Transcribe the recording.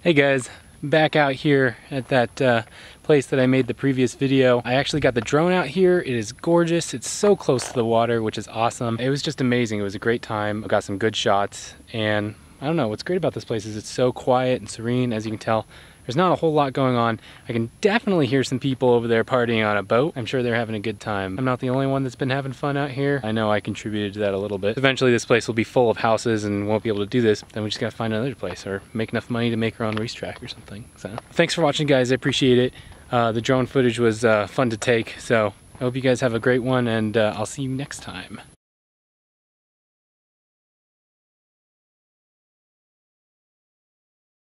Hey guys, back out here at that place that I made the previous video. I actually got the drone out here. It is gorgeous. It's so close to the water, which is awesome. It was just amazing. It was a great time. I got some good shots, and I don't know, what's great about this place is it's so quiet and serene. As you can tell, there's not a whole lot going on. I can definitely hear some people over there partying on a boat. I'm sure they're having a good time. I'm not the only one that's been having fun out here. I know I contributed to that a little bit. Eventually this place will be full of houses and won't be able to do this. Then we just gotta find another place or make enough money to make our own racetrack or something. So thanks for watching, guys. I appreciate it. The drone footage was fun to take. So I hope you guys have a great one, and I'll see you next time.